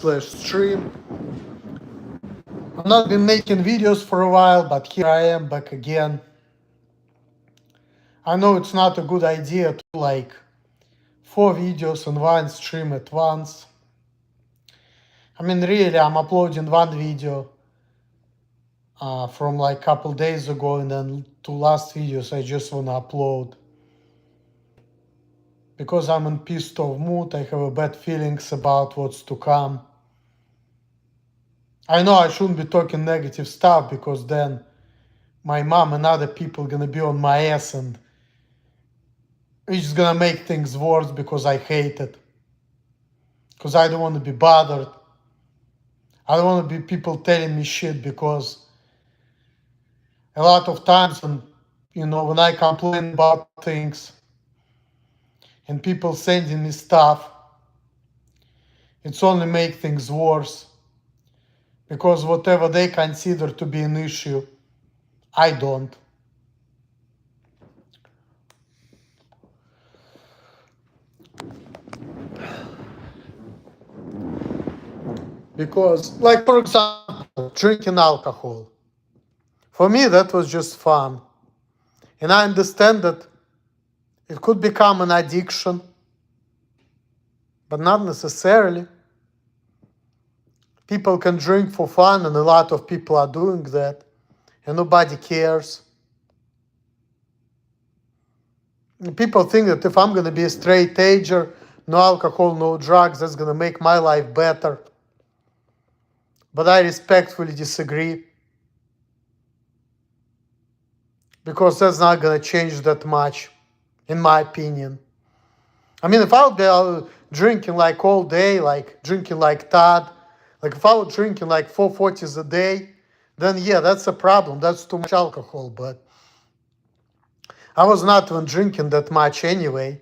stream. I've not been making videos for a while, but here I am back again. I know it's not a good idea to like 4 videos on one stream at once. I mean, really, I'm uploading one video from like couple days ago, and then 2 last videos I just wanna upload. Because I'm in pissed off mood, I have a bad feelings about what's to come. I know I shouldn't be talking negative stuff because then my mom and other people gonna be on my ass, and it's just gonna make things worse because I hate it. Because I don't want to be bothered. I don't want to be people telling me shit, because a lot of times when I complain about things and people sending me stuff, it's only make things worse. Because whatever they consider to be an issue, I don't. Because, like, for example, drinking alcohol. For me, that was just fun. And I understand that it could become an addiction, but not necessarily. People can drink for fun, and a lot of people are doing that, and nobody cares. People think that if I'm going to be a straight ager, no alcohol, no drugs, that's going to make my life better. But I respectfully disagree, because that's not going to change that much, in my opinion. I mean, if I would be drinking like all day, like drinking like Todd, like if I was drinking like 440s a day, then yeah, that's a problem. That's too much alcohol. But I was not even drinking that much anyway.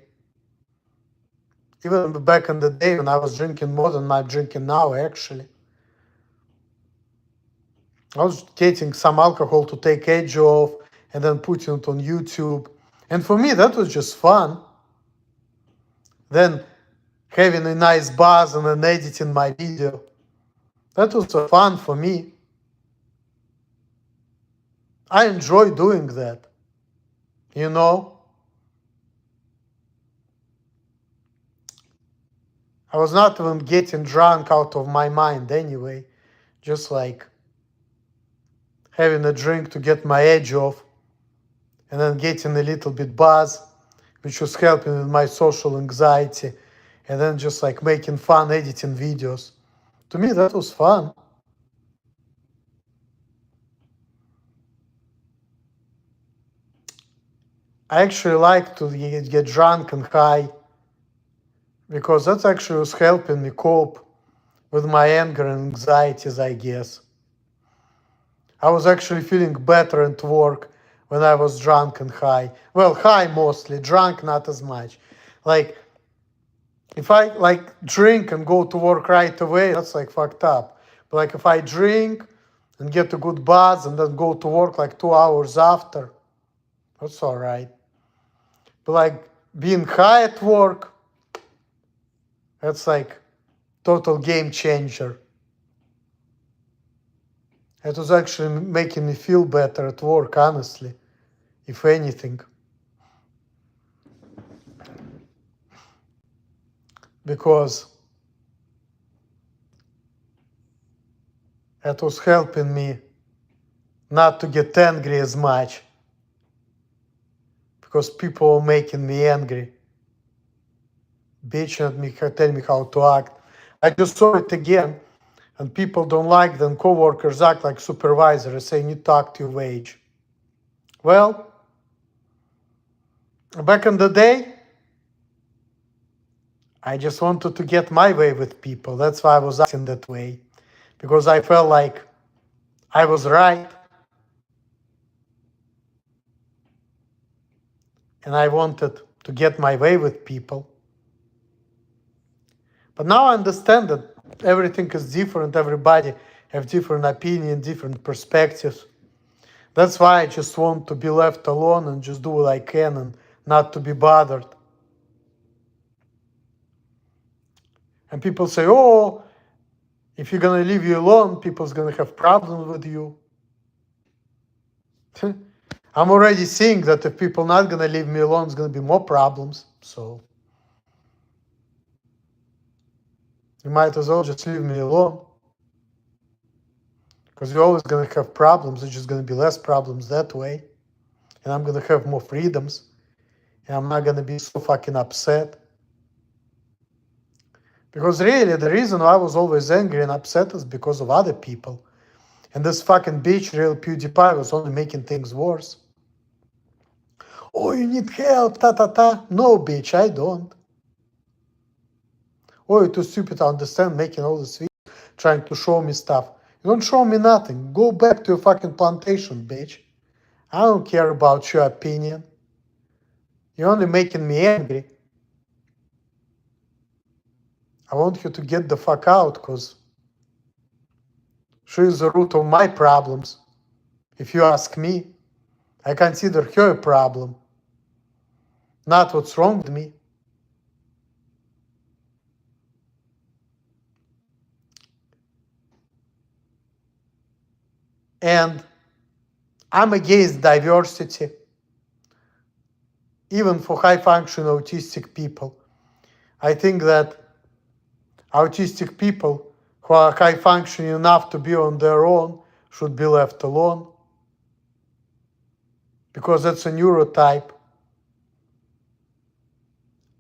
Even back in the day when I was drinking more than I'm drinking now, actually. I was getting some alcohol to take edge off and then putting it on YouTube. And for me, that was just fun. Then having a nice buzz and then editing my video. That was fun for me. I enjoy doing that. You know? I was not even getting drunk out of my mind anyway. Just like having a drink to get my edge off, and then getting a little bit buzz, which was helping with my social anxiety, and then just like making fun editing videos. To me, that was fun. I actually like to get drunk and high, because that actually was helping me cope with my anger and anxieties, I guess. I was actually feeling better at work when I was drunk and high. Well, high mostly, drunk not as much. Like, if I like drink and go to work right away, that's like fucked up. But like if I drink and get a good buzz and then go to work like 2 hours after, that's all right. But like being high at work, that's like total game changer. It was actually making me feel better at work, honestly, if anything. Because it was helping me not to get angry as much. Because people were making me angry. Bitching at me, telling me how to act. I just saw it again, and people don't like them. Co-workers act like supervisors, saying you talk to your wage. Well, back in the day, I just wanted to get my way with people. That's why I was acting that way. Because I felt like I was right. And I wanted to get my way with people. But now I understand that everything is different. Everybody have different opinions, different perspectives. That's why I just want to be left alone and just do what I can and not to be bothered. And people say, oh, If you're gonna leave you alone, people's gonna have problems with you. I'm already seeing that if people not gonna leave me alone, it's gonna be more problems. So you might as well just leave me alone. Because you're always gonna have problems. It's just gonna be less problems that way. And I'm gonna have more freedoms. And I'm not gonna be so fucking upset. Because really, the reason why I was always angry and upset is because of other people. And this fucking bitch, real PewDiePie, was only making things worse. Oh, you need help, ta. No, bitch, I don't. Oh, you're too stupid to understand making all this video, trying to show me stuff. You don't show me nothing. Go back to your fucking plantation, bitch. I don't care about your opinion. You're only making me angry. I want you to get the fuck out, because she is the root of my problems. If you ask me, I consider her a problem, not what's wrong with me. And I'm against diversity, even for high-functioning autistic people. I think that autistic people who are high-functioning enough to be on their own should be left alone, because that's a neurotype.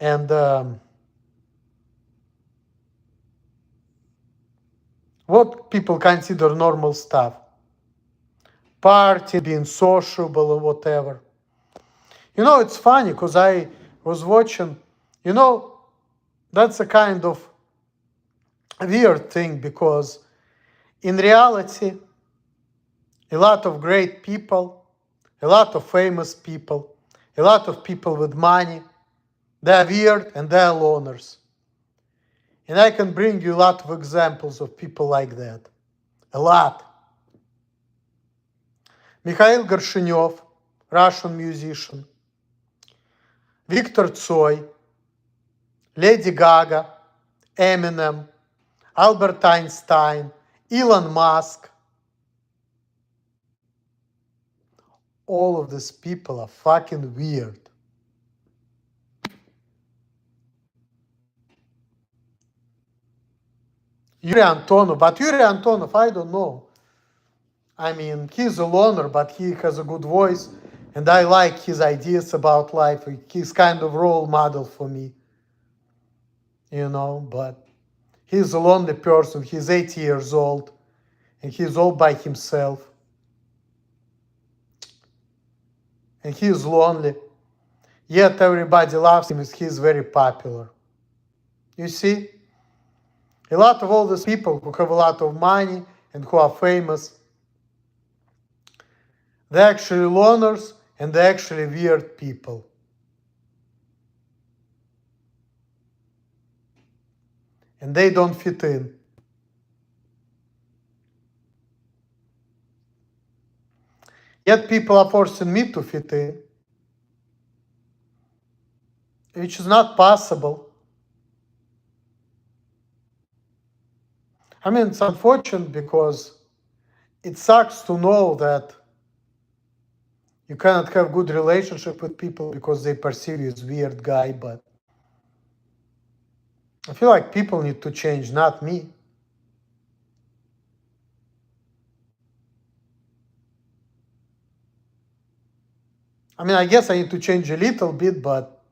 And what people consider normal stuff, party, being sociable or whatever. You know, it's funny, because I was watching, that's a kind of weird thing, because in reality, a lot of great people, a lot of famous people, a lot of people with money, they're weird and they're loners. And I can bring you a lot of examples of people like that. A lot. Mikhail Gorshchenyov, Russian musician. Viktor Tsoi, Lady Gaga, Eminem, Albert Einstein, Elon Musk. All of these people are fucking weird. Yuri Antonov, but Yuri Antonov, I don't know. I mean, he's a loner, but he has a good voice, and I like his ideas about life. He's kind of role model for me, but he's a lonely person. He's 80 years old, and he's all by himself. And he's lonely. Yet everybody loves him, and he's very popular. You see? A lot of all these people who have a lot of money and who are famous, they're actually loners and they're actually weird people. And they don't fit in. Yet people are forcing me to fit in, which is not possible. I mean, it's unfortunate, because it sucks to know that you cannot have good relationship with people because they perceive you as weird guy, but I feel like people need to change, not me. I mean, I guess I need to change a little bit, but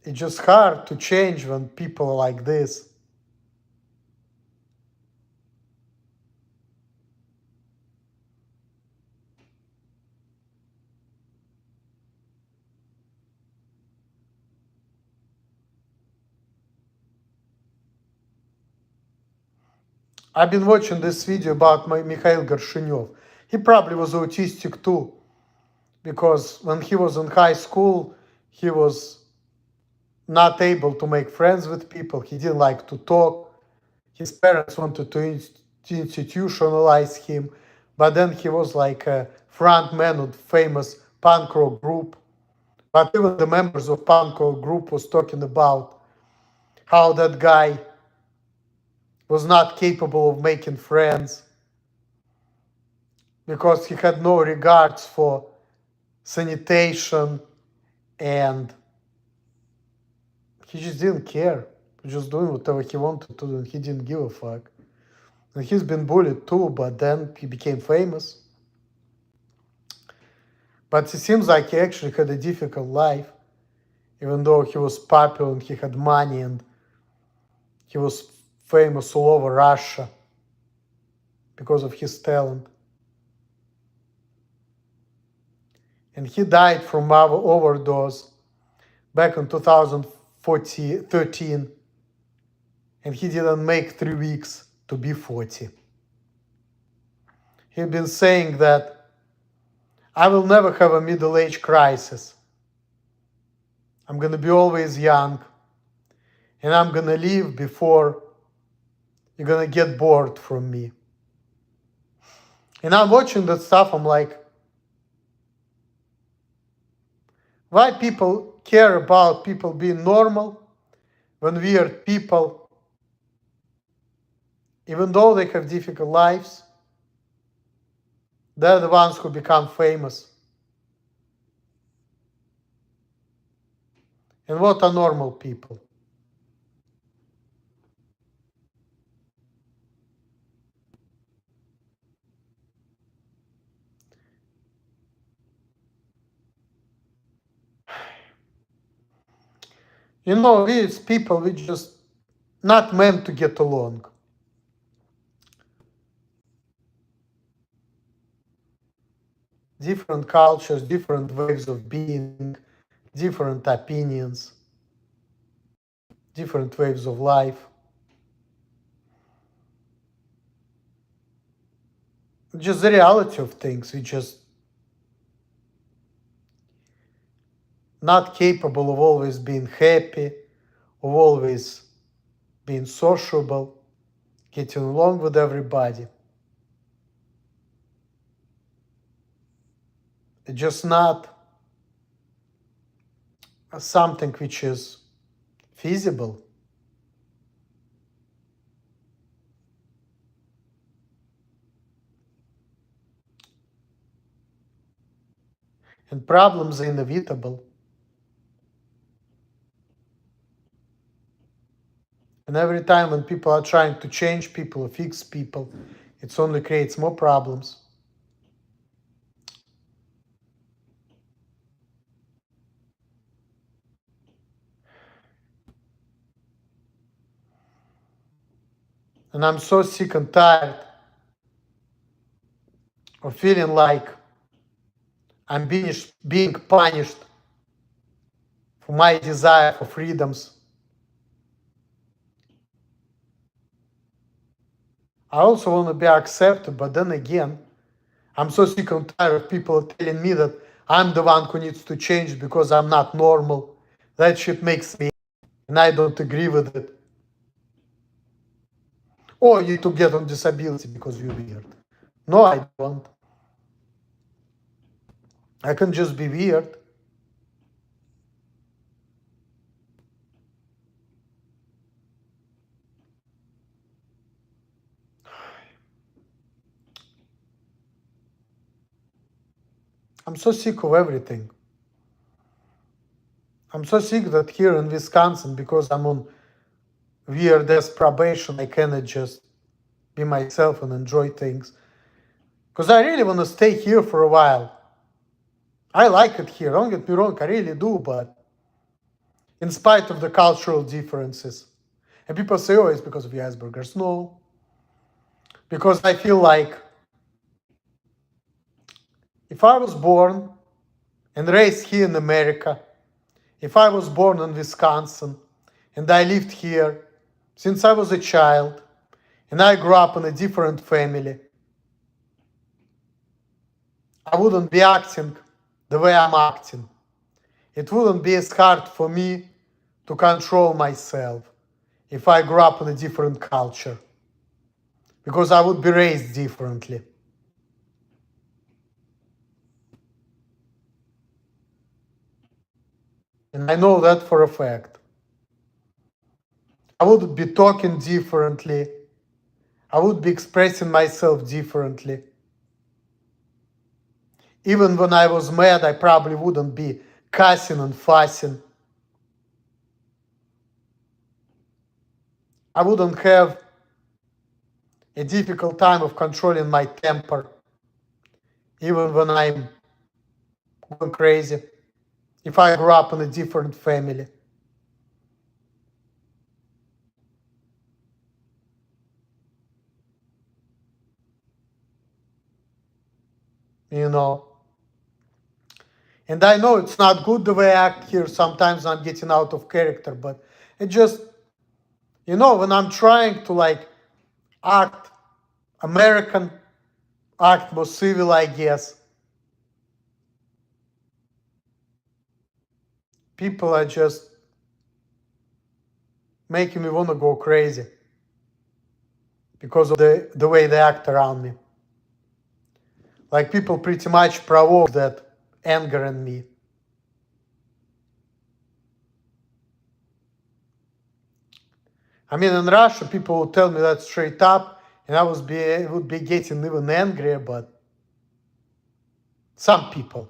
it's just hard to change when people are like this. I've been watching this video about Mikhail Gorshchenyov. He probably was autistic too, because when he was in high school, he was not able to make friends with people. He didn't like to talk. His parents wanted to institutionalize him, but then he was like a front man of famous punk rock group. But even the members of punk rock group was talking about how that guy was not capable of making friends because he had no regards for sanitation, and he just didn't care. He was just doing whatever he wanted to do, and he didn't give a fuck. And he's been bullied too, but then he became famous. But it seems like he actually had a difficult life, even though he was popular and he had money and he was famous all over Russia because of his talent. And he died from overdose back in 2013, and he didn't make 3 weeks to be 40. He'd been saying that I will never have a middle-age crisis. I'm going to be always young, and I'm going to leave before you're going to get bored from me. And I'm watching that stuff, I'm like, why people care about people being normal when weird people, even though they have difficult lives, they're the ones who become famous. And what are normal people? You know, we as people, we just not meant to get along. Different cultures, different ways of being, different opinions, different ways of life. Just the reality of things. We just not capable of always being happy, of always being sociable, getting along with everybody. It's just not something which is feasible. And problems are inevitable. And every time when people are trying to change people or fix people, it only creates more problems. And I'm so sick and tired of feeling like I'm being punished for my desire for freedoms. I also want to be accepted, but then again, I'm so sick and tired of people telling me that I'm the one who needs to change because I'm not normal. That shit makes me, and I don't agree with it. Or you need to get on disability because you're weird. No, I don't. I can just be weird. I'm so sick of everything. I'm so sick that here in Wisconsin, because I'm on weird ass probation, I cannot just be myself and enjoy things. Because I really want to stay here for a while. I like it here, don't get me wrong, I really do, but in spite of the cultural differences. And people say, oh, it's because of the Asperger's. No. Because I feel like if I was born and raised here in America, if I was born in Wisconsin and I lived here since I was a child and I grew up in a different family, I wouldn't be acting the way I'm acting. It wouldn't be as hard for me to control myself if I grew up in a different culture, because I would be raised differently. And I know that for a fact. I would be talking differently. I would be expressing myself differently. Even when I was mad, I probably wouldn't be cussing and fussing. I wouldn't have a difficult time of controlling my temper, even when I'm going crazy. If I grew up in a different family. You know. And I know it's not good the way I act here. Sometimes I'm getting out of character, but it just, when I'm trying to like act American, act more civil, I guess, people are just making me want to go crazy because of the way they act around me. Like people pretty much provoke that anger in me. I mean, in Russia, people would tell me that straight up, and I would be getting even angrier, but some people.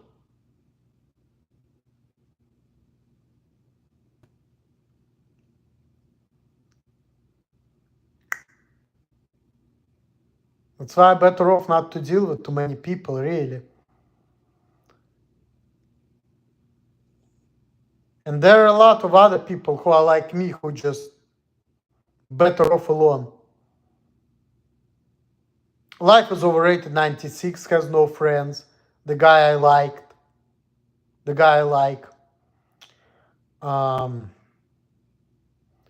That's why I'm better off not to deal with too many people, really. And there are a lot of other people who are like me, who just better off alone. Life is overrated. 96 has no friends. The guy I liked. The guy I like.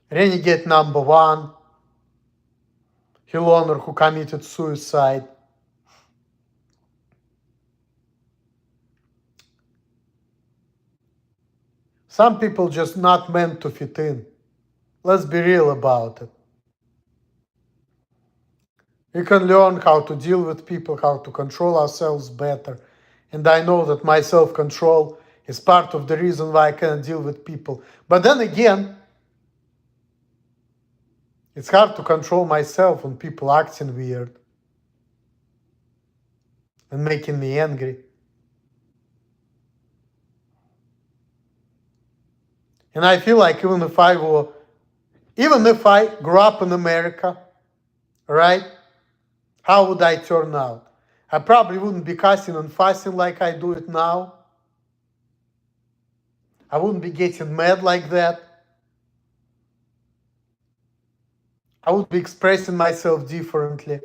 Renegade number one. Hill who committed suicide. Some people just not meant to fit in. Let's be real about it. We can learn how to deal with people, how to control ourselves better. And I know that my self-control is part of the reason why I can't deal with people. But then again, it's hard to control myself when people acting weird and making me angry. And I feel like even if I grew up in America, right, how would I turn out? I probably wouldn't be cussing and fussing like I do it now. I wouldn't be getting mad like that. I would be expressing myself differently.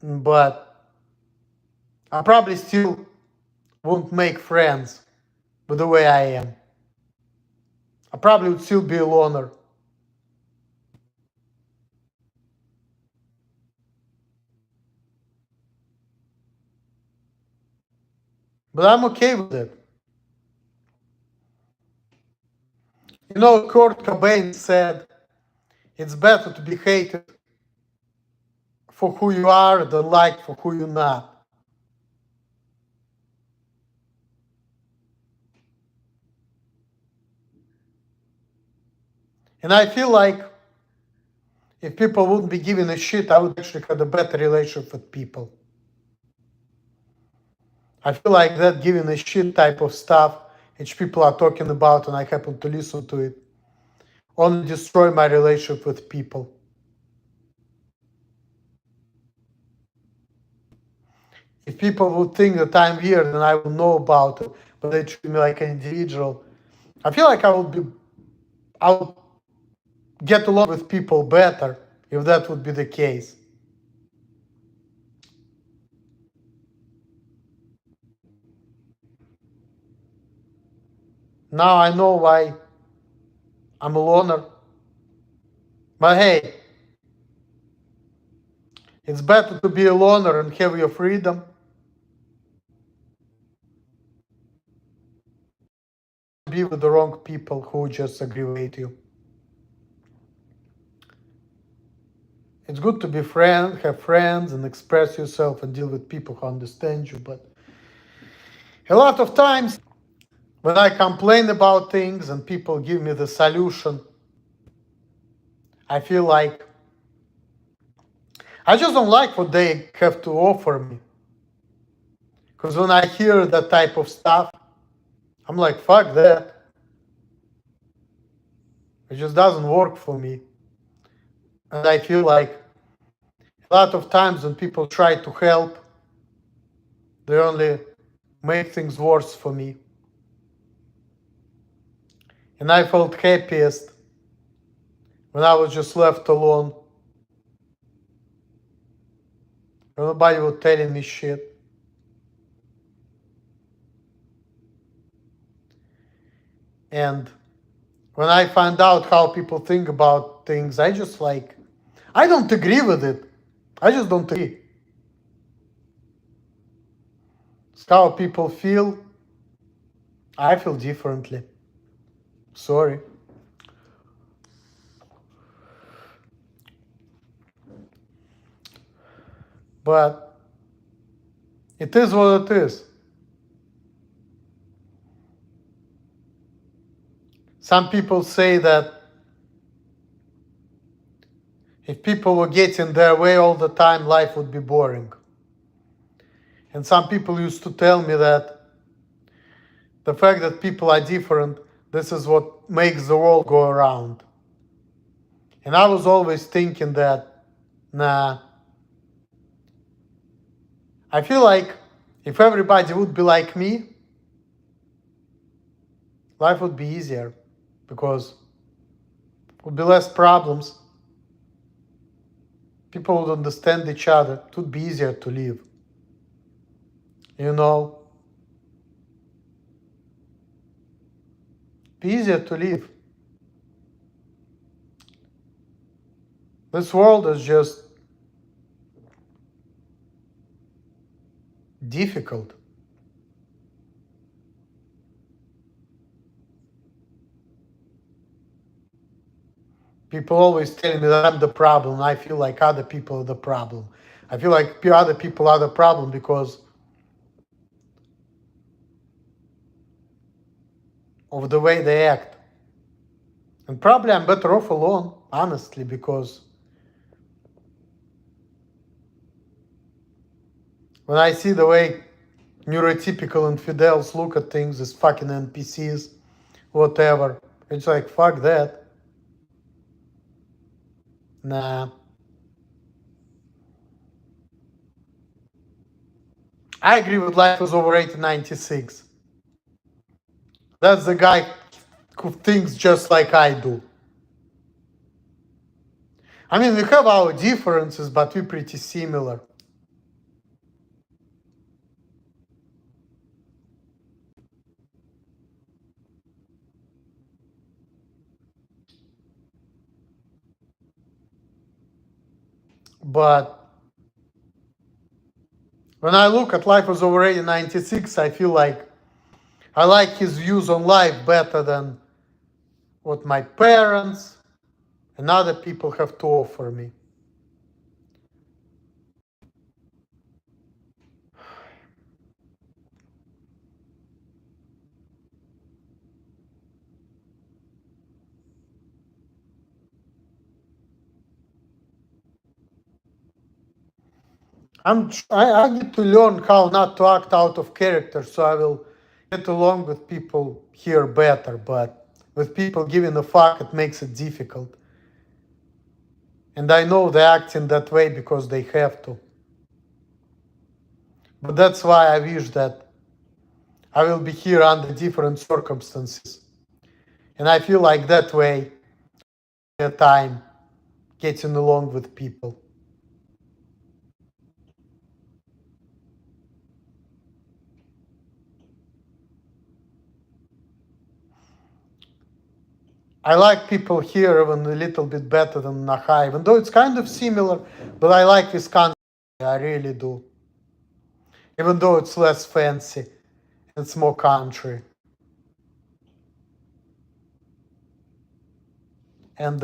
But I probably still won't make friends with the way I am. I probably would still be a loner. But I'm okay with it. Kurt Cobain said, it's better to be hated for who you are than liked for who you're not. And I feel like if people wouldn't be giving a shit, I would actually have a better relationship with people. I feel like that giving a shit type of stuff, which people are talking about and I happen to listen to it, only destroy my relationship with people. If people would think that I'm weird, then I will know about it, but they treat me like an individual. I feel like I would get along with people better if that would be the case. Now I know why I'm a loner. But hey, it's better to be a loner and have your freedom be with the wrong people who just aggravate you. It's good to be have friends and express yourself and deal with people who understand you, but a lot of times when I complain about things and people give me the solution I feel like I just don't like what they have to offer me. Because when I hear that type of stuff, I'm like, fuck that. It just doesn't work for me. And I feel like a lot of times when people try to help, they only make things worse for me. And I felt happiest when I was just left alone. Nobody was telling me shit. And when I find out how people think about things, I just like, I don't agree with it. I just don't agree. It's how people feel. I feel differently. Sorry. But it is what it is. Some people say that if people were getting their way all the time, life would be boring. And some people used to tell me that the fact that people are different, this is what makes the world go around. And I was always thinking that, nah. I feel like if everybody would be like me, life would be easier because there would be less problems. People would understand each other. It would be easier to live. You know? Be easier to live. This world is just difficult. People always tell me that I'm the problem. I feel like other people are the problem. I feel like other people are the problem because of the way they act. And probably I'm better off alone, honestly, because when I see the way neurotypical infidels look at things as fucking NPCs, whatever, it's like, fuck that. Nah. I agree with Life is Overrated 96. That's the guy who thinks just like I do. I mean, we have our differences, but we're pretty similar. But when I look at Life is Overrated 96, I feel like I like his views on life better than what my parents and other people have to offer me. I need to learn how not to act out of character, so I will get along with people here better. But with people giving a fuck, it makes it difficult. And I know they act in that way because they have to. But that's why I wish that I will be here under different circumstances. And I feel like that way, at time, getting along with people. I like people here even a little bit better than Naha, even though it's kind of similar, but I like Wisconsin, I really do. Even though it's less fancy, it's more country. And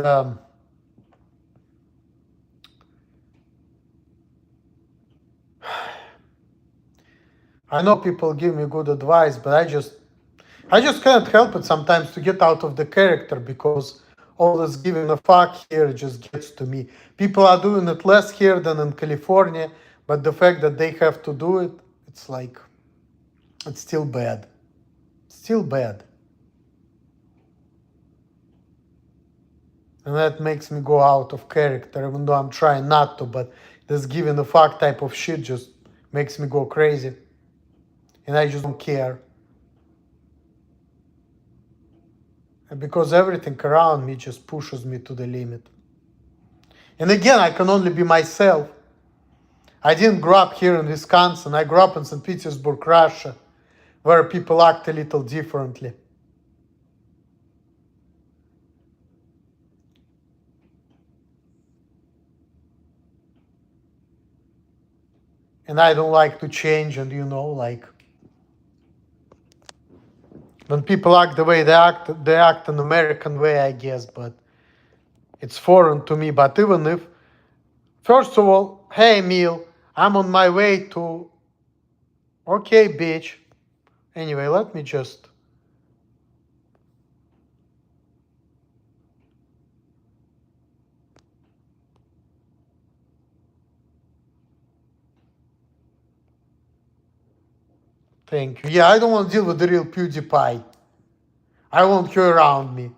I know people give me good advice, but I just can't help it sometimes to get out of the character because all this giving a fuck here just gets to me. People are doing it less here than in California, but the fact that they have to do it, it's like, it's still bad. Still bad. And that makes me go out of character, even though I'm trying not to, but this giving a fuck type of shit just makes me go crazy. And I just don't care. And because everything around me just pushes me to the limit. And again, I can only be myself. I didn't grow up here in Wisconsin. I grew up in St. Petersburg, Russia, where people act a little differently. And I don't like to change, and like when people act the way they act an American way, I guess, but it's foreign to me. But even if, first of all, hey, Emil, I'm on my way to, okay, bitch. Anyway, let me just, thank you. Yeah, I don't want to deal with the real PewDiePie. I want you around me.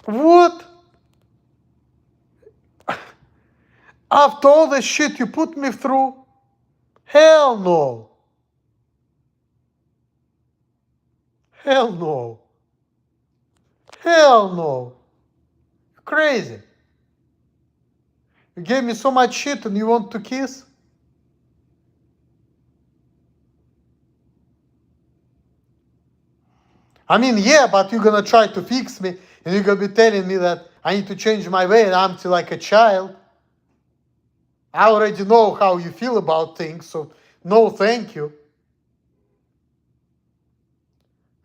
What? After all the shit you put me through? Hell no. Hell no. Hell no. You're crazy. You gave me so much shit and you want to kiss? I mean, yeah, but you're gonna try to fix me and you're gonna be telling me that I need to change my way and I'm still like a child. I already know how you feel about things, so no thank you.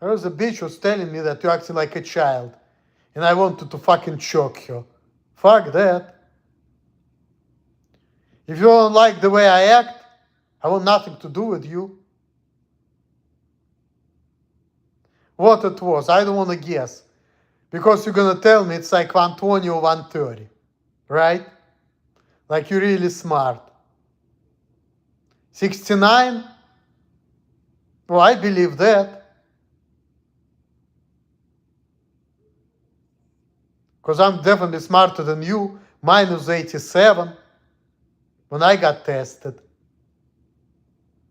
There was a bitch who was telling me that you're acting like a child and I wanted to fucking choke her. Fuck that. If you don't like the way I act, I want nothing to do with you. What it was, I don't want to guess. Because you're going to tell me it's like 120 or 130, right? Like you're really smart. 69? Well, I believe that. Because I'm definitely smarter than you. Mine was 87 when I got tested.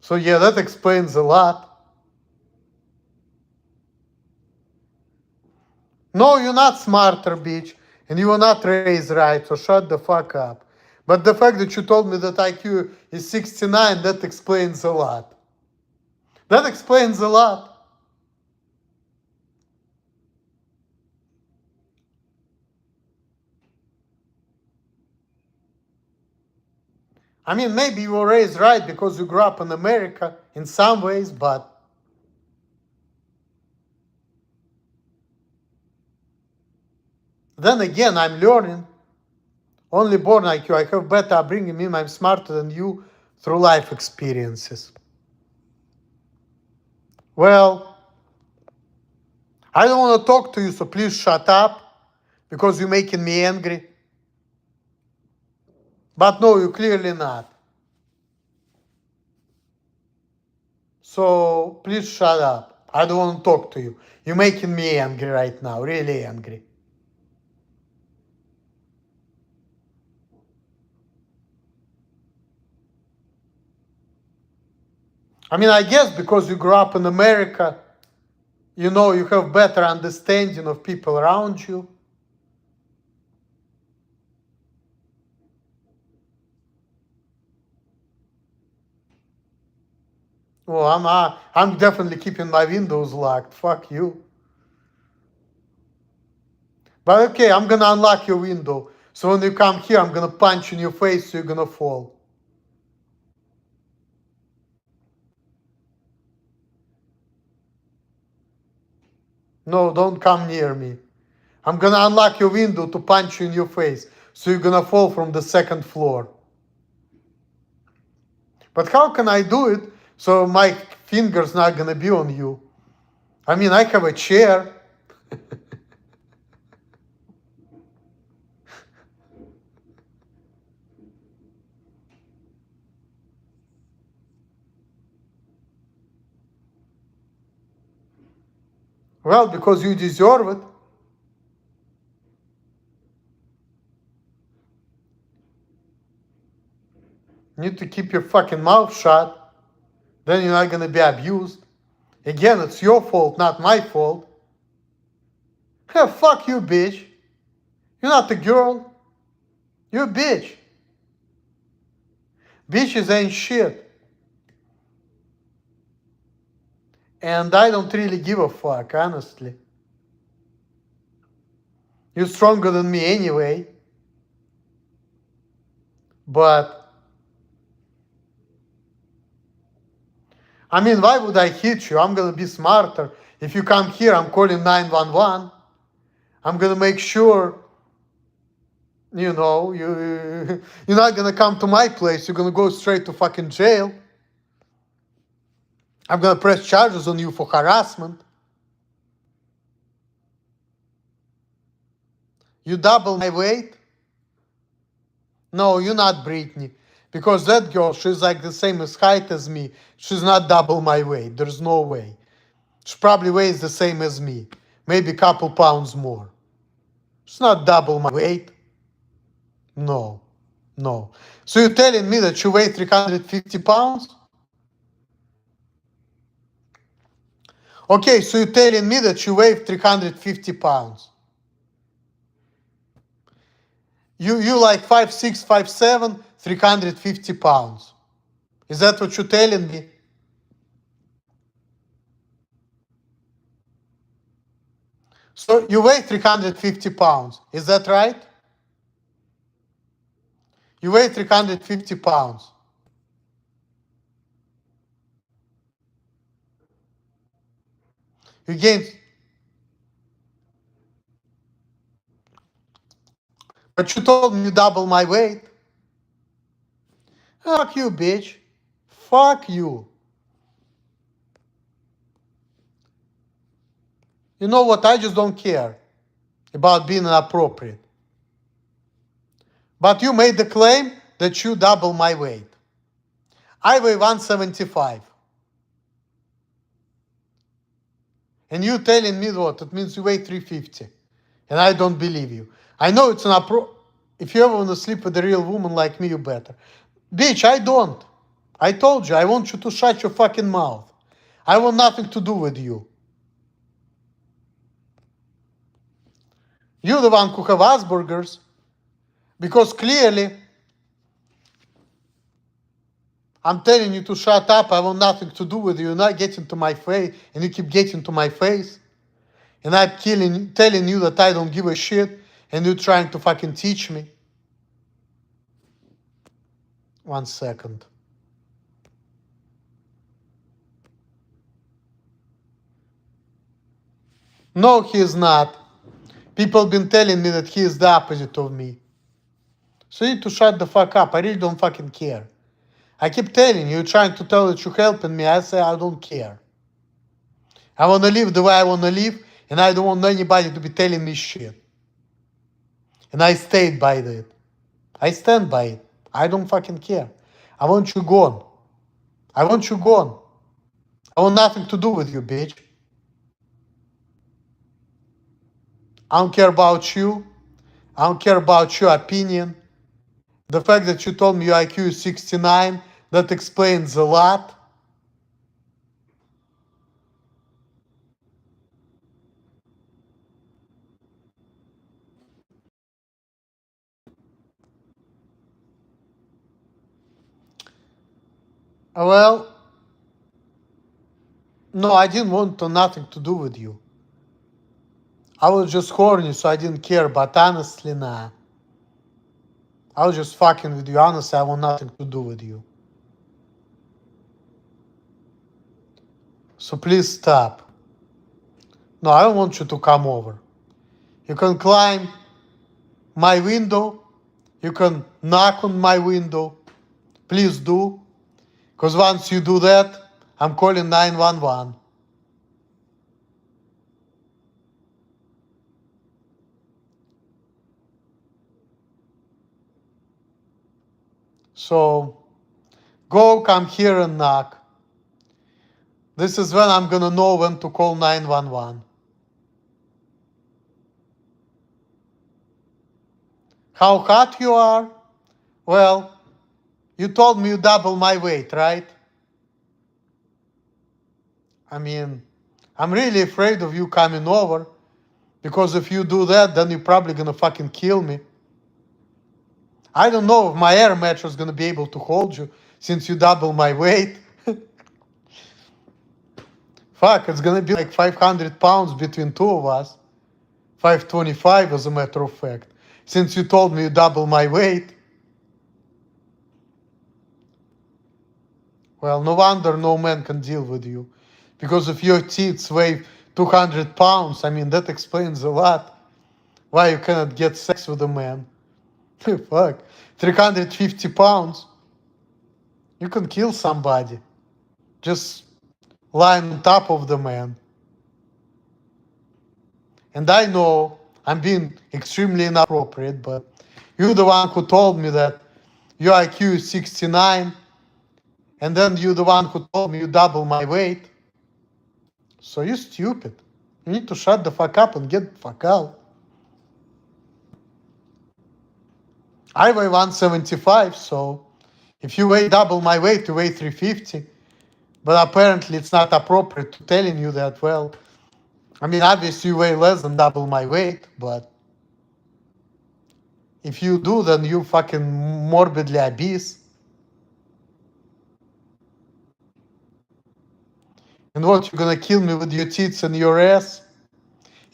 So yeah, that explains a lot. No, you're not smarter, bitch. And you were not raised right, so shut the fuck up. But the fact that you told me that IQ is 69, that explains a lot. That explains a lot. I mean, maybe you were raised right because you grew up in America in some ways, but then again, I'm learning. Only born like you, I have better upbringing, mean I'm smarter than you through life experiences. Well, I don't want to talk to you, so please shut up because you're making me angry. But no, you're clearly not. So please shut up. I don't want to talk to you. You're making me angry right now, really angry. I mean, I guess because you grew up in America, you have better understanding of people around you. Well, I'm definitely keeping my windows locked. Fuck you. But okay, I'm gonna unlock your window. So when you come here, I'm gonna punch in your face so you're gonna fall. No, don't come near me. I'm gonna unlock your window to punch you in your face so you're gonna fall from the second floor. But how can I do it so my finger's not gonna be on you? I mean, I have a chair. Well, because you deserve it. You need to keep your fucking mouth shut. Then you're not gonna be abused. Again, it's your fault, not my fault. Hey, fuck you, bitch. You're not a girl. You're a bitch. Bitches ain't shit. And I don't really give a fuck, honestly. You're stronger than me anyway. But, I mean, why would I hit you? I'm gonna be smarter. If you come here, I'm calling 911. I'm gonna make sure, you're not gonna come to my place. You're gonna go straight to fucking jail. I'm gonna press charges on you for harassment. You double my weight? No, you're not Britney. Because that girl, she's like the same as height as me. She's not double my weight. There's no way. She probably weighs the same as me. Maybe a couple pounds more. She's not double my weight. No. So you're telling me that you weigh 350 pounds? Okay, so you're telling me that you weigh 350 pounds. You like 5'6", 5'7", 350 pounds. Is that what you're telling me? So you weigh 350 pounds. Is that right? You weigh 350 pounds. You gained... But you told me you double my weight. Fuck you, bitch. Fuck you. You know what? I just don't care about being inappropriate. But you made the claim that you double my weight. I weigh 175. And you telling me what? It means you weigh 350. And I don't believe you. I know it's if you ever want to sleep with a real woman like me, you better. Bitch, I don't. I told you, I want you to shut your fucking mouth. I want nothing to do with you. You're the one who have Asperger's. Because clearly, I'm telling you to shut up. I want nothing to do with you. You're not getting to my face, and you keep getting to my face. And I'm telling you that I don't give a shit, and you're trying to fucking teach me. 1 second. No, he is not. People have been telling me that he is the opposite of me. So you need to shut the fuck up. I really don't fucking care. I keep telling you, you're trying to tell that you're helping me. I say I don't care. I want to live the way I want to live, and I don't want anybody to be telling me shit. And I stayed by that. I stand by it. I don't fucking care. I want you gone. I want you gone. I want nothing to do with you, bitch. I don't care about you. I don't care about your opinion. The fact that you told me your IQ is 69, that explains a lot. Well, no, I didn't want nothing to do with you. I was just horny, so I didn't care, but honestly, nah. I was just fucking with you. Honestly, I want nothing to do with you. So please stop. No, I don't want you to come over. You can climb my window. You can knock on my window. Please do. Because once you do that, I'm calling 911. So go, come here and knock. This is when I'm gonna know when to call 911. How hot you are? Well, you told me you double my weight, right? I mean, I'm really afraid of you coming over, because if you do that, then you're probably gonna fucking kill me. I don't know if my air mattress is gonna be able to hold you since you double my weight. Fuck, it's gonna be like 500 pounds between two of us. 525 as a matter of fact. Since you told me you double my weight. Well, no wonder no man can deal with you. Because if your teeth weigh 200 pounds, I mean, that explains a lot why you cannot get sex with a man. Fuck. 350 pounds. You can kill somebody. Just lying on top of the man. And I know I'm being extremely inappropriate, but you're the one who told me that your IQ is 69, and then you're the one who told me you double my weight. So you're stupid. You need to shut the fuck up and get the fuck out. I weigh 175, so if you weigh double my weight, you weigh 350. But apparently it's not appropriate to telling you that. Well, I mean, obviously you weigh less than double my weight, but if you do, then you fucking morbidly obese. And what, you're gonna kill me with your tits and your ass?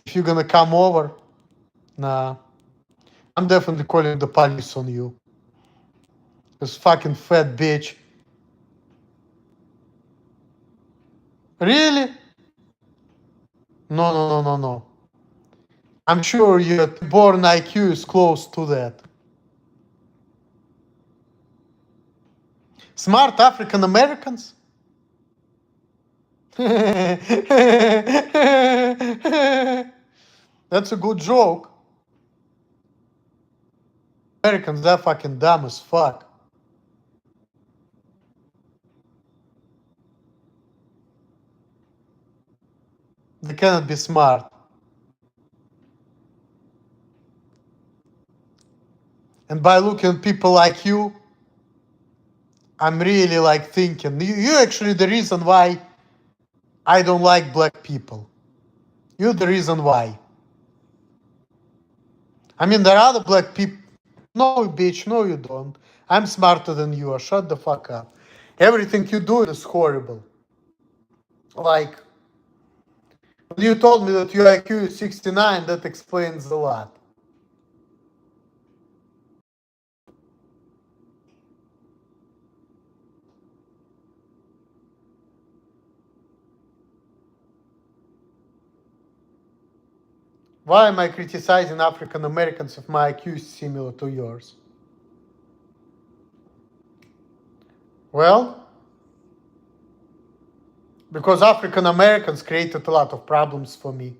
If you're gonna come over? Nah. I'm definitely calling the police on you. This fucking fat bitch. Really? No. I'm sure your born IQ is close to that. Smart African Americans? That's a good joke. Americans are fucking dumb as fuck. They cannot be smart. And by looking at people like you, I'm really like thinking, you actually the reason why I don't like black people. You're the reason why. I mean, there are other black people. No, bitch, no, you don't. I'm smarter than you are. Shut the fuck up. Everything you do is horrible. Like, when you told me that your IQ is 69, that explains a lot. Why am I criticizing African Americans if my IQ is similar to yours? Well, because African Americans created a lot of problems for me.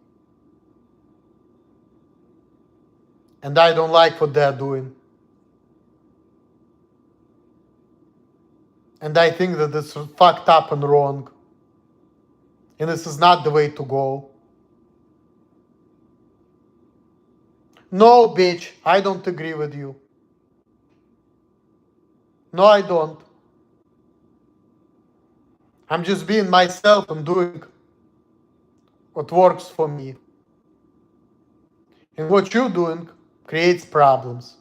And I don't like what they're doing. And I think that it's fucked up and wrong. And this is not the way to go. No, bitch, I don't agree with you. No, I don't. I'm just being myself and doing what works for me. And what you're doing creates problems.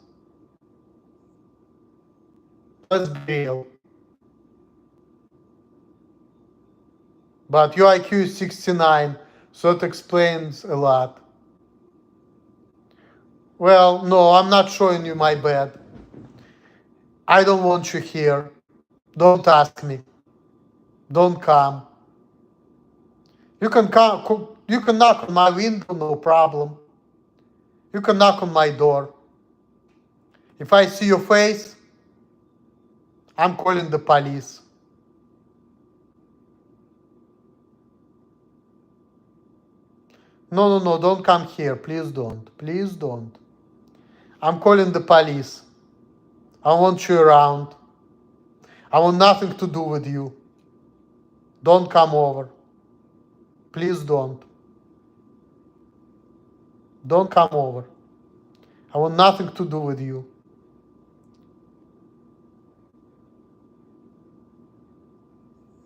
Let's be real. But your IQ is 69, so it explains a lot. Well, no, I'm not showing you my bed. I don't want you here. Don't ask me. Don't come. You can come. You can knock on my window, no problem. You can knock on my door. If I see your face, I'm calling the police. No, don't come here. Please don't. Please don't. I'm calling the police. I want you around. I want nothing to do with you. Don't come over. Please don't. Don't come over. I want nothing to do with you.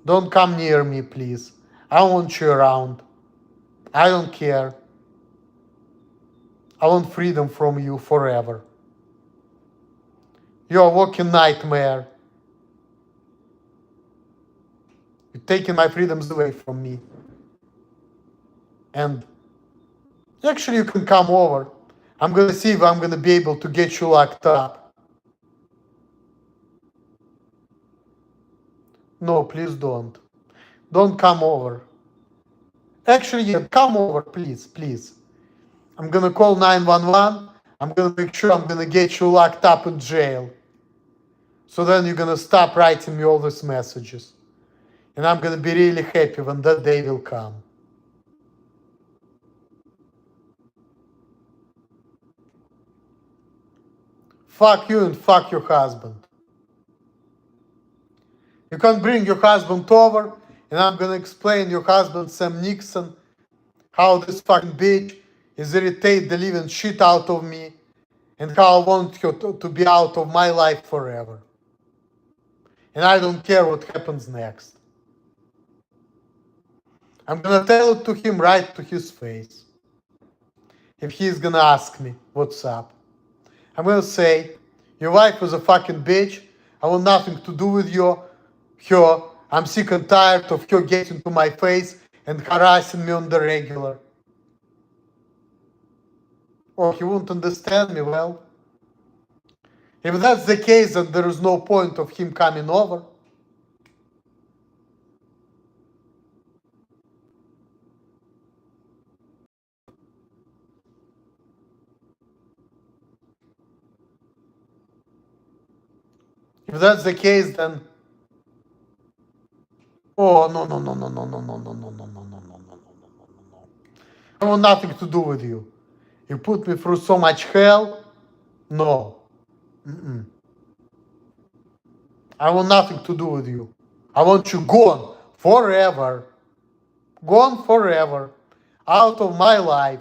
Don't come near me, please. I don't want you around. I don't care. I want freedom from you forever. You're a walking nightmare. You're taking my freedoms away from me. And actually, you can come over. I'm gonna see if I'm gonna be able to get you locked up. No, please don't. Don't come over. Actually, yeah, come over, please, please. I'm gonna call 911. I'm gonna make sure I'm gonna get you locked up in jail. So then you're gonna stop writing me all these messages. And I'm gonna be really happy when that day will come. Fuck you and fuck your husband. You can bring your husband over, and I'm gonna explain your husband, Sam Nixon, how this fucking bitch is irritating the living shit out of me, and how I want her to be out of my life forever. And I don't care what happens next. I'm gonna tell it to him right to his face. If he's gonna ask me what's up, I'm gonna say, your wife was a fucking bitch. I want nothing to do with her. I'm sick and tired of her getting to my face and harassing me on the regular. Oh, he won't understand me well. If that's the case, then there is no point of him coming over. If that's the case, then oh no no no no no no no no no no no no no no no no. I want nothing to do with you. You put me through so much hell. No. Mm-mm. I want nothing to do with you. I want you gone forever. Gone forever. Out of my life.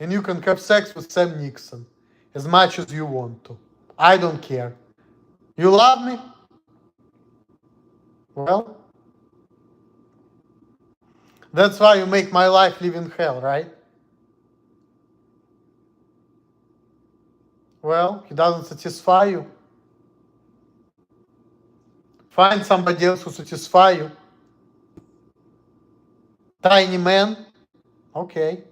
And you can have sex with Sam Nixon as much as you want to. I don't care. You love me? Well, that's why you make my life live in hell, right? Well, he doesn't satisfy you. Find somebody else who satisfy you. Tiny man? Okay.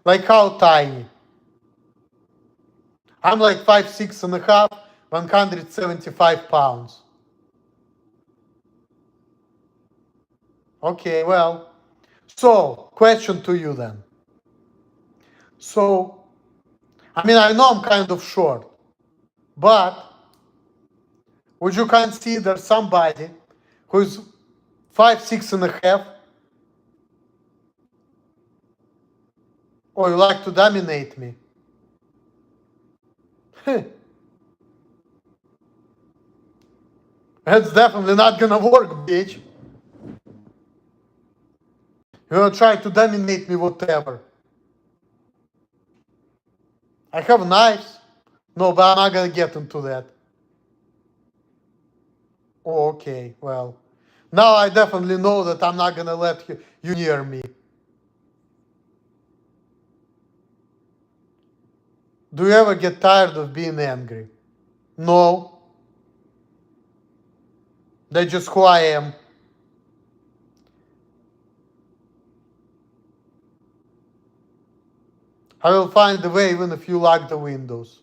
Like how tiny? I'm like 5'6.5", 175 pounds. Okay, well. So, question to you then. So, I mean, I know I'm kind of short, but would you consider somebody who's 5'6.5", or you like to dominate me? That's definitely not gonna work, bitch. You're gonna try to dominate me, whatever. I have knives. No, but I'm not gonna get into that. Oh, okay, well. Now I definitely know that I'm not gonna let you near me. Do you ever get tired of being angry? No. That's just who I am. I will find a way even if you lock the windows.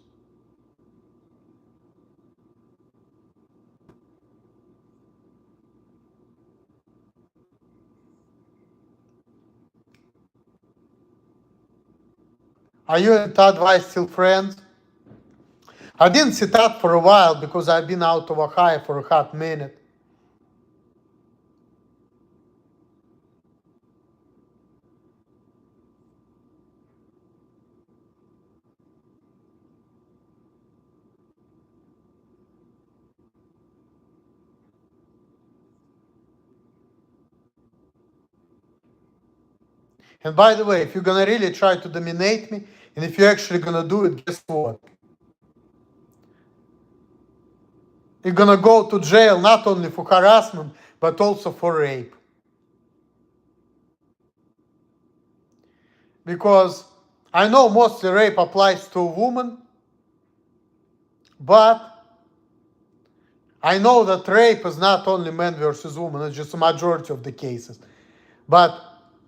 Are you and Todd Weiss still friends? I didn't see Todd for a while because I've been out of Ohio for a hot minute. And by the way, if you're gonna really try to dominate me, and if you're actually gonna do it, guess what? You're gonna go to jail not only for harassment, but also for rape. Because I know mostly rape applies to a woman, but I know that rape is not only man versus woman, it's just a majority of the cases. But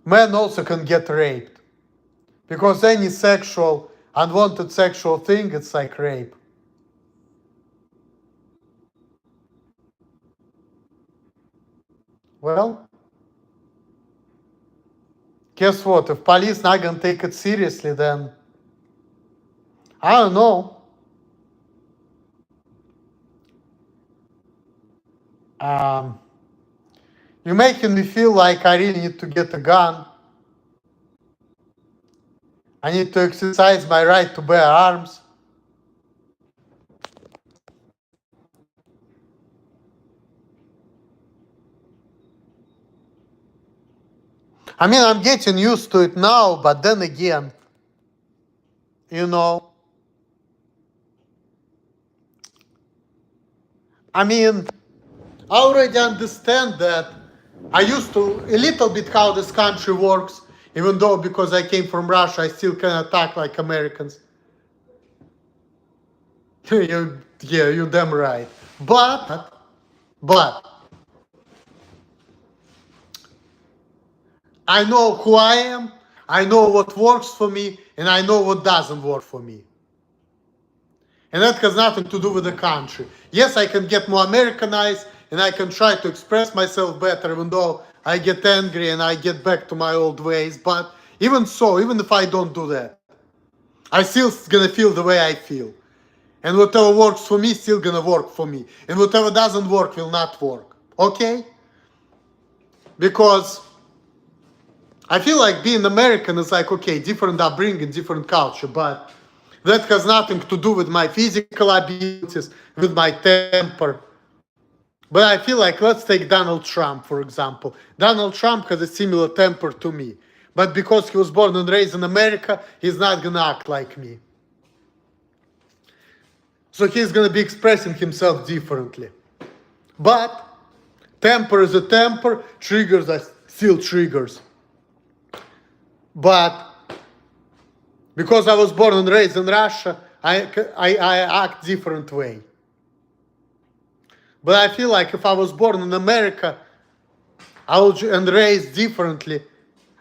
men also can get raped. Because any sexual, unwanted sexual thing, it's like rape. Well, guess what? If police not gonna take it seriously, then I don't know. You're making me feel like I really need to get a gun. I need to exercise my right to bear arms. I mean, I'm getting used to it now, but then again, you know, I mean, I already understand that. I used to a little bit how this country works, even though because I came from Russia, I still can attack like Americans. Yeah, you're damn right. But, I know who I am, I know what works for me, and I know what doesn't work for me. And that has nothing to do with the country. Yes, I can get more Americanized, and I can try to express myself better, even though I get angry and I get back to my old ways. But even so, even if I don't do that, I still gonna feel the way I feel. And whatever works for me, still gonna work for me. And whatever doesn't work will not work. Okay? Because I feel like being American is like, okay, different upbringing, different culture, but that has nothing to do with my physical abilities, with my temper. But I feel like, let's take Donald Trump, for example. Donald Trump has a similar temper to me. But because he was born and raised in America, he's not gonna act like me. So he's gonna be expressing himself differently. But temper is a temper, triggers are still triggers. But because I was born and raised in Russia, I act different way. But I feel like if I was born in America, and raised differently,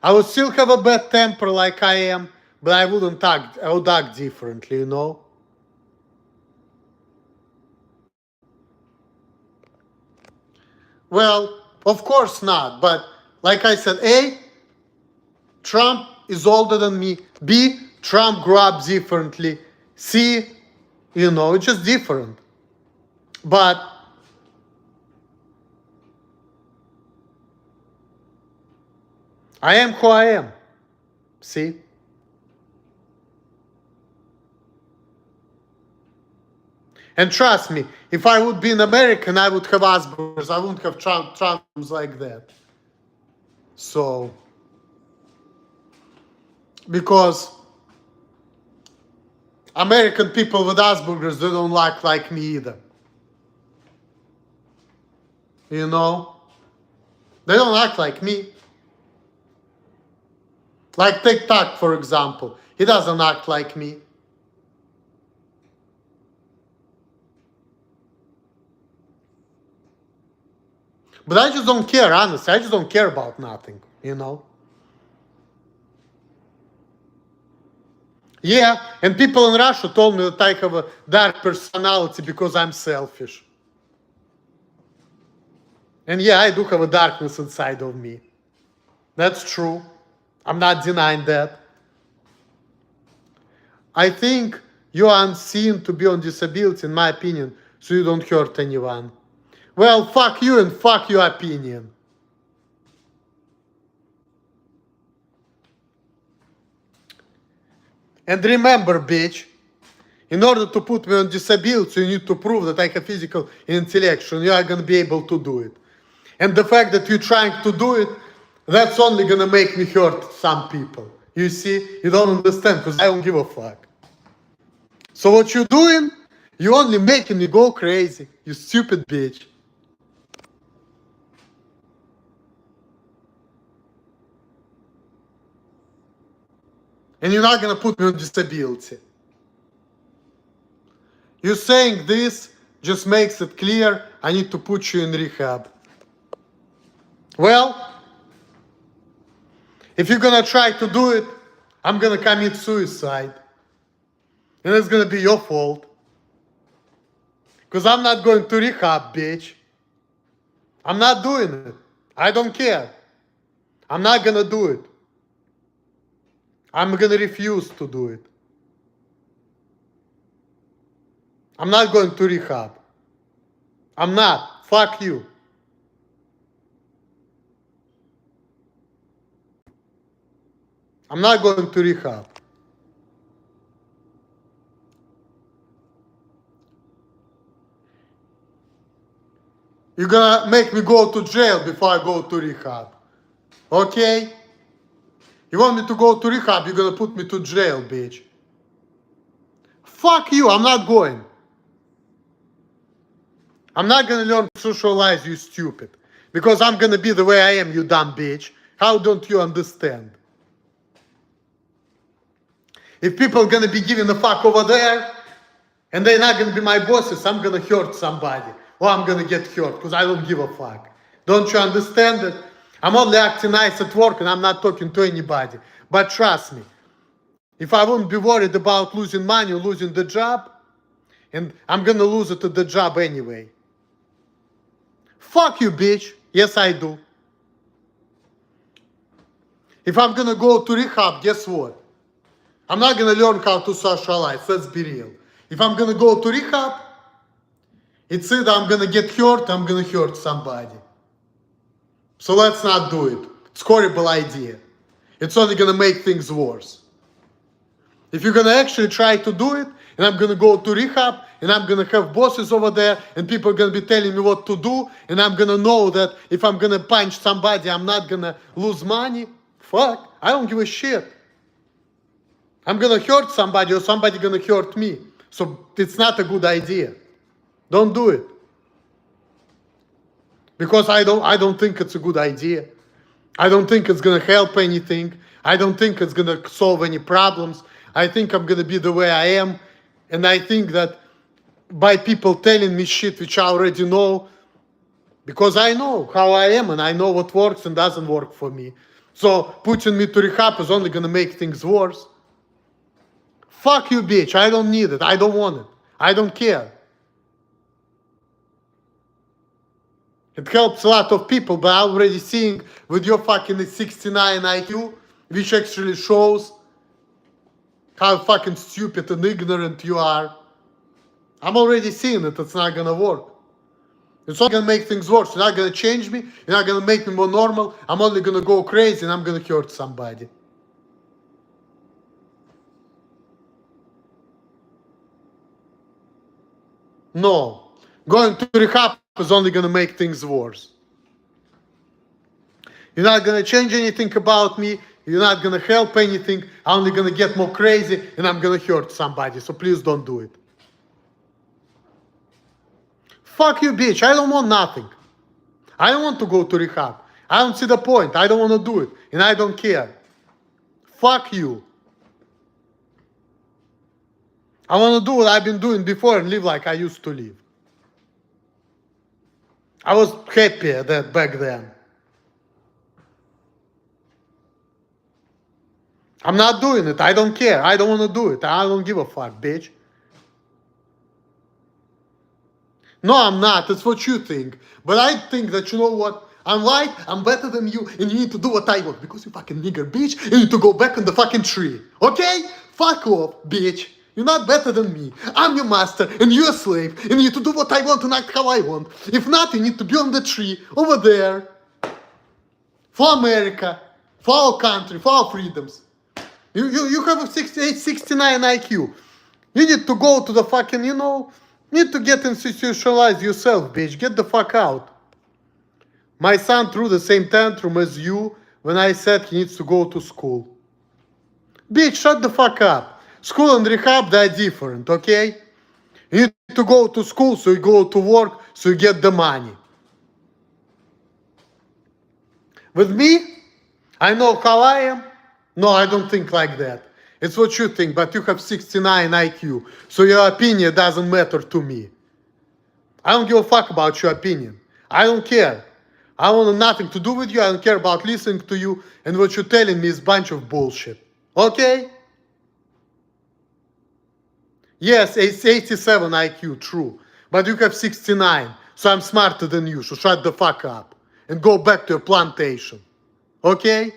I would still have a bad temper like I am, but I would act differently, you know? Well, of course not, but like I said, A, Trump is older than me. B, Trump grew up differently. C, you know, it's just different. But I am who I am. See? And trust me, if I would be an American, I would have Asperger's. I wouldn't have Trumps like that. So, because American people with Asperger's, they don't like me either. You know? They don't act like me. Like TikTok, for example. He doesn't act like me. But I just don't care, honestly. I just don't care about nothing, you know? Yeah, and people in Russia told me that I have a dark personality because I'm selfish. And yeah, I do have a darkness inside of me. That's true. I'm not denying that. I think you are unseen to be on disability, in my opinion, so you don't hurt anyone. Well, fuck you and fuck your opinion. And remember, bitch, in order to put me on disability, you need to prove that I have physical and intellectual, and you are going to be able to do it. And the fact that you're trying to do it That's only gonna make me hurt some people. You see? You don't understand because I don't give a fuck. So what you doing? You only making me go crazy. You stupid bitch. And you're not gonna put me on disability. You saying this just makes it clear I need to put you in rehab. Well, if you're gonna try to do it, I'm gonna commit suicide. And it's gonna be your fault. Because I'm not going to rehab, bitch. I'm not doing it. I don't care. I'm not gonna do it. I'm gonna refuse to do it. I'm not going to rehab. I'm not. Fuck you. I'm not going to rehab. You're gonna make me go to jail before I go to rehab. Okay? You want me to go to rehab, you're gonna put me to jail, bitch. Fuck you, I'm not going. I'm not gonna learn to socialize, you stupid. Because I'm gonna be the way I am, you dumb bitch. How don't you understand? If people are gonna be giving a fuck over there, and they're not gonna be my bosses, I'm gonna hurt somebody. Or I'm gonna get hurt, because I don't give a fuck. Don't you understand it? I'm only acting nice at work and I'm not talking to anybody. But trust me, if I wouldn't be worried about losing money or losing the job, and I'm gonna lose it at the job anyway. Fuck you, bitch. Yes, I do. If I'm gonna go to rehab, guess what? I'm not gonna learn how to socialize, let's be real. If I'm gonna go to rehab, it's either I'm gonna get hurt, I'm gonna hurt somebody. So let's not do it. It's a horrible idea. It's only gonna make things worse. If you're gonna actually try to do it, and I'm gonna go to rehab, and I'm gonna have bosses over there, and people are gonna be telling me what to do, and I'm gonna know that if I'm gonna punch somebody, I'm not gonna lose money, fuck, I don't give a shit. I'm gonna hurt somebody, or somebody gonna hurt me. So it's not a good idea. Don't do it. Because I don't think it's a good idea. I don't think it's gonna help anything. I don't think it's gonna solve any problems. I think I'm gonna be the way I am. And I think that by people telling me shit which I already know, because I know how I am and I know what works and doesn't work for me. So putting me to rehab is only gonna make things worse. Fuck you, bitch. I don't need it. I don't want it. I don't care. It helps a lot of people, but I'm already seeing with your fucking 69 IQ, which actually shows how fucking stupid and ignorant you are. I'm already seeing it. It's not gonna work. It's not gonna make things worse. You're not gonna change me. You're not gonna make me more normal. I'm only gonna go crazy and I'm gonna hurt somebody. No. Going to rehab is only gonna make things worse. You're not gonna change anything about me. You're not gonna help anything. I'm only gonna get more crazy and I'm gonna hurt somebody. So please don't do it. Fuck you, bitch. I don't want nothing. I don't want to go to rehab. I don't see the point. I don't want to do it. And I don't care. Fuck you. I want to do what I've been doing before and live like I used to live. I was happier that back then. I'm not doing it. I don't care. I don't want to do it. I don't give a fuck, bitch. No, I'm not. It's what you think. But I think that, you know what? I'm right, I'm better than you, and you need to do what I want. Because you fucking nigger, bitch, you need to go back in the fucking tree. Okay? Fuck off, bitch. You're not better than me. I'm your master, and you're a slave, and you need to do what I want and act how I want. If not, you need to be on the tree, over there. For America, for our country, for our freedoms. You have a 68, 69 IQ. You need to go to the fucking, need to get institutionalized yourself, bitch. Get the fuck out. My son threw the same tantrum as you when I said he needs to go to school. Bitch, shut the fuck up. School and rehab, they're different, okay? You need to go to school, so you go to work, so you get the money. With me, I know how I am. No, I don't think like that. It's what you think, but you have 69 IQ, so your opinion doesn't matter to me. I don't give a fuck about your opinion. I don't care. I want nothing to do with you. I don't care about listening to you, and what you're telling me is a bunch of bullshit. Okay? Yes, it's 87 IQ, true. But you have 69, so I'm smarter than you, so shut the fuck up. And go back to your plantation. Okay?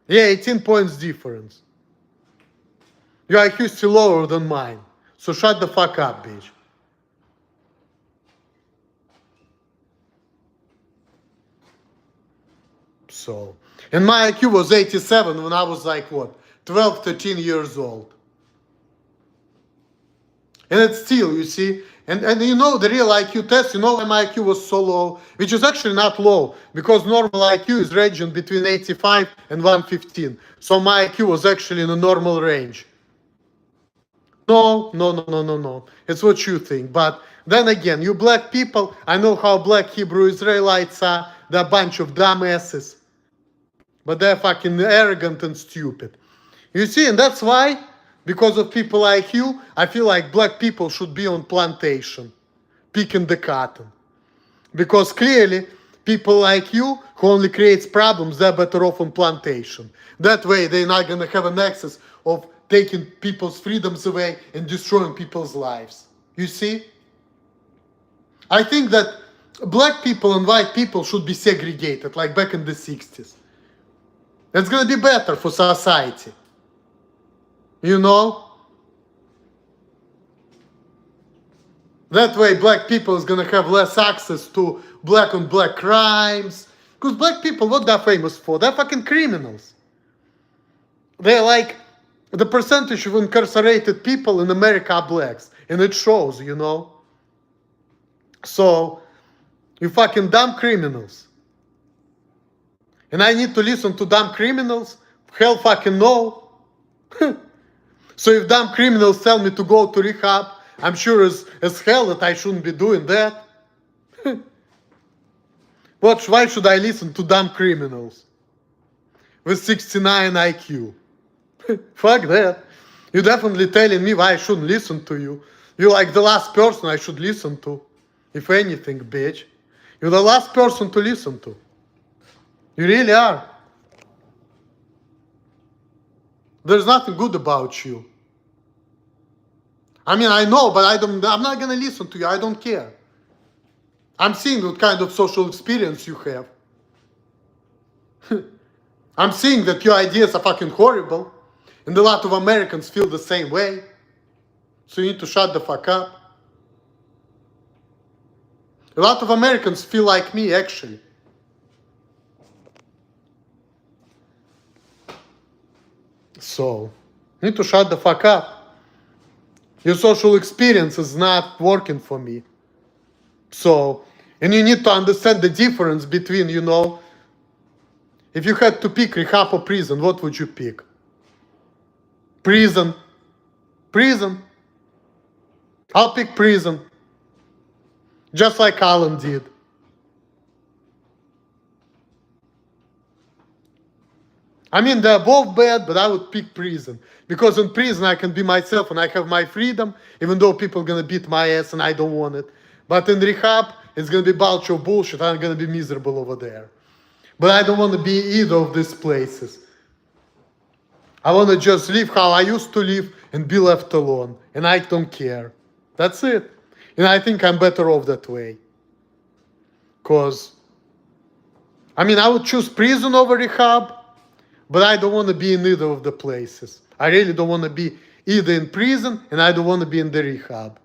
Yeah, 18 points difference. Your IQ is still lower than mine. So shut the fuck up, bitch. So, and my IQ was 87 when I was like, what, 12, 13 years old. And it's still, you see, and you know the real IQ test, you know why my IQ was so low, which is actually not low, because normal IQ is ranging between 85 and 115. So my IQ was actually in a normal range. No, no, no, no, no, no. It's what you think. But then again, you black people, I know how black Hebrew Israelites are. They're a bunch of dumbasses. But they're fucking arrogant and stupid. You see, and that's why, because of people like you, I feel like black people should be on plantation, picking the cotton. Because clearly, people like you, who only creates problems, they're better off on plantation. That way, they're not gonna have an access of taking people's freedoms away and destroying people's lives. You see? I think that black people and white people should be segregated, like back in the 60s. That's gonna be better for society. You know? That way black people is gonna have less access to black on black crimes. Because black people, what they're famous for? They're fucking criminals. They're like, the percentage of incarcerated people in America are blacks. And it shows, you know? So, you fucking dumb criminals. And I need to listen to dumb criminals? Hell fucking no. So if dumb criminals tell me to go to rehab, I'm sure as hell that I shouldn't be doing that. Why should I listen to dumb criminals with 69 IQ? Fuck that. You're definitely telling me why I shouldn't listen to you. You're like the last person I should listen to. If anything, bitch. You're the last person to listen to. You really are. There's nothing good about you. I mean, I know, but I'm not gonna listen to you. I don't care. I'm seeing what kind of social experience you have. I'm seeing that your ideas are fucking horrible. And a lot of Americans feel the same way. So you need to shut the fuck up. A lot of Americans feel like me, actually. So, you need to shut the fuck up. Your social experience is not working for me. So, and you need to understand the difference between, you know, if you had to pick rehab or prison, what would you pick? Prison. Prison. I'll pick prison. Just like Alan did. I mean, they're both bad, but I would pick prison. Because in prison, I can be myself and I have my freedom, even though people are going to beat my ass and I don't want it. But in rehab, it's going to be a bunch of bullshit. I'm going to be miserable over there. But I don't want to be either of these places. I want to just live how I used to live and be left alone. And I don't care. That's it. And I think I'm better off that way. Because, I mean, I would choose prison over rehab, but I don't want to be in either of the places. I really don't want to be either in prison and I don't want to be in the rehab.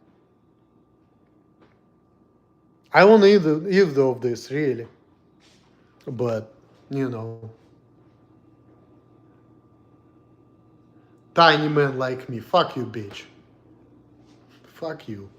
I want either of this, really. But, you know. Tiny man like me. Fuck you, bitch. Fuck you.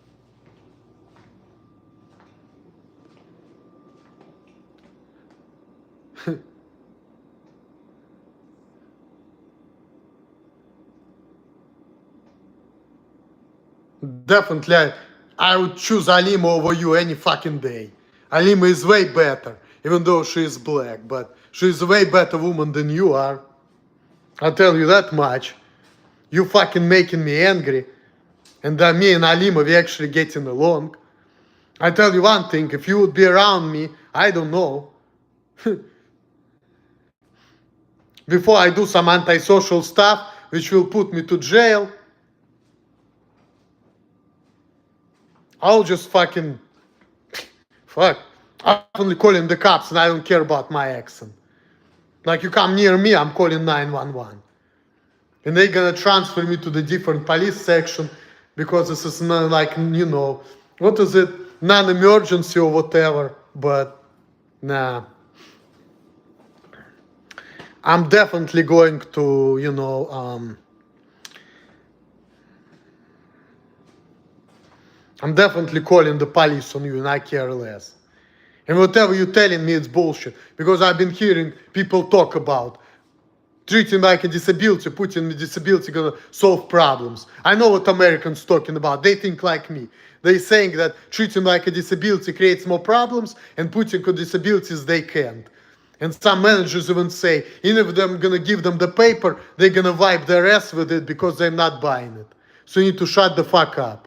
Definitely, I would choose Alima over you any fucking day. Alima is way better, even though she is black, but she's a way better woman than you are. I'll tell you that much. You fucking making me angry. And me and Alima, we actually getting along. I tell you one thing, if you would be around me, I don't know. Before I do some antisocial stuff, which will put me to jail, I'll just fucking, fuck. I'm only calling the cops and I don't care about my accent. Like you come near me, I'm calling 911. And they're gonna transfer me to the different police section because this is not like, you know, what is it, non-emergency or whatever, but nah. I'm definitely going to, you know, I'm definitely calling the police on you and I care less. And whatever you're telling me, it's bullshit. Because I've been hearing people talk about treating like a disability, putting the disability gonna solve problems. I know what Americans talking about. They think like me. They're saying that treating like a disability creates more problems and putting on disabilities they can't. And some managers even say, even if they're gonna give them the paper, they're gonna wipe their ass with it because they're not buying it. So you need to shut the fuck up.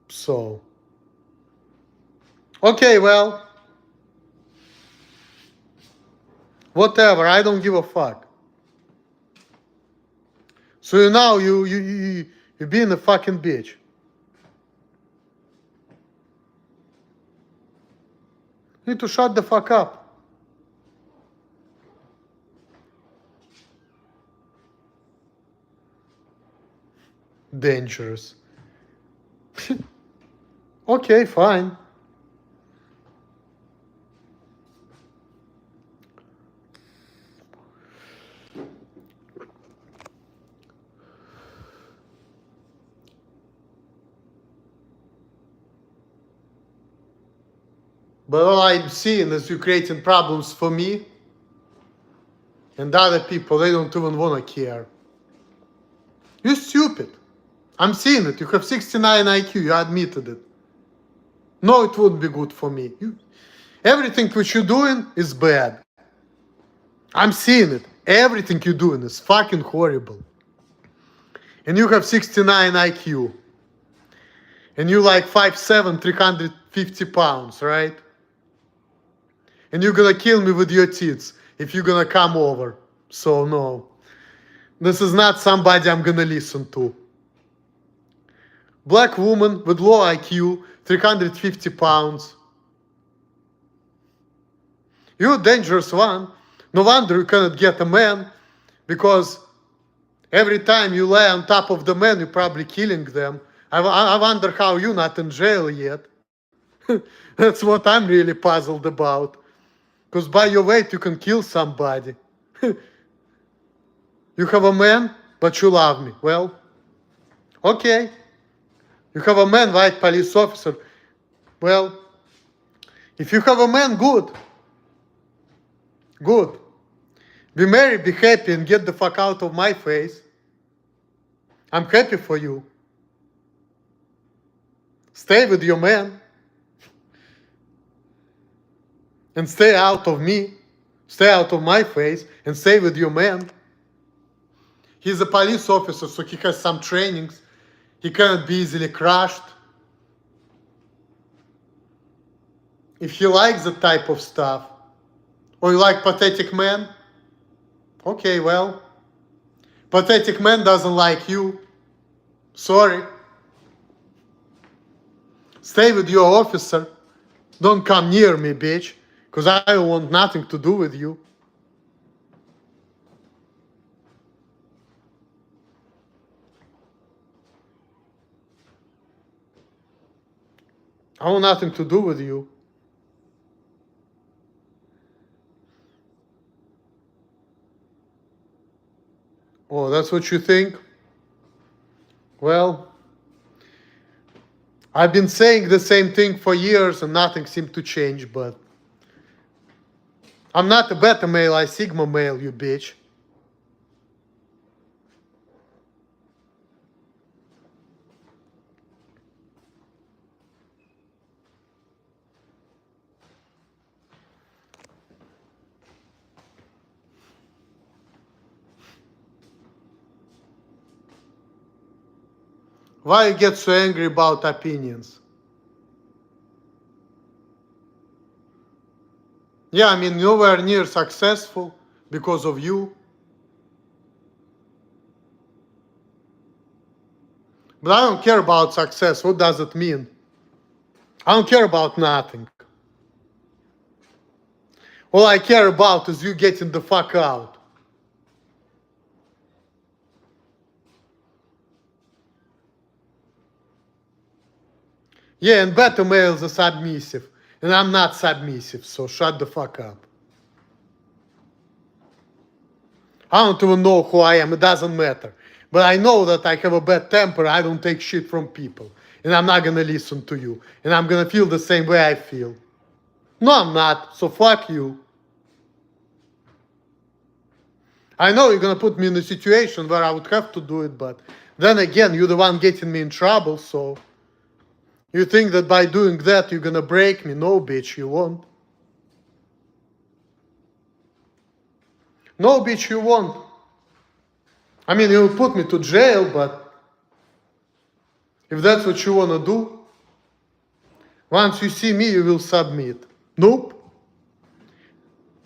So, okay, well, whatever, I don't give a fuck. So now you're being a fucking bitch. You need to shut the fuck up. Dangerous. Okay, fine. But all I'm seeing is you creating problems for me and other people. They don't even want to care. You're stupid. I'm seeing it. You have 69 IQ. You admitted it. No, it wouldn't be good for me. Everything which you're doing is bad. I'm seeing it. Everything you're doing is fucking horrible. And you have 69 IQ. And you like 5'7", 350 pounds, right? And you're gonna kill me with your tits if you're gonna come over. So no. This is not somebody I'm gonna listen to. Black woman with low IQ, 350 pounds. You're a dangerous one. No wonder you cannot get a man, because every time you lay on top of the man, you're probably killing them. I wonder how you're not in jail yet. That's what I'm really puzzled about. Because by your weight, you can kill somebody. You have a man, but you love me. Well, okay. You have a man, white police officer. Well, if you have a man, good. Good. Be married, be happy, and get the fuck out of my face. I'm happy for you. Stay with your man. And stay out of me. Stay out of my face and stay with your man. He's a police officer, so he has some trainings. He cannot be easily crushed. If he likes that type of stuff, or you like pathetic men, okay, well, pathetic man doesn't like you. Sorry. Stay with your officer. Don't come near me, bitch, because I don't want nothing to do with you. I want nothing to do with you. Oh, that's what you think? Well, I've been saying the same thing for years and nothing seemed to change, but I'm not a beta male, I sigma male, you bitch. Why you get so angry about opinions? Yeah, I mean, nowhere near successful because of you. But I don't care about success. What does it mean? I don't care about nothing. All I care about is you getting the fuck out. Yeah, and beta males are submissive. And I'm not submissive, so shut the fuck up. I don't even know who I am, it doesn't matter. But I know that I have a bad temper, I don't take shit from people. And I'm not gonna listen to you. And I'm gonna feel the same way I feel. No, I'm not, so fuck you. I know you're gonna put me in a situation where I would have to do it, but then again, you're the one getting me in trouble, so... You think that by doing that you're gonna break me? No, bitch, you won't. No, bitch, you won't. I mean, you'll put me to jail, but if that's what you wanna do, once you see me, you will submit. Nope.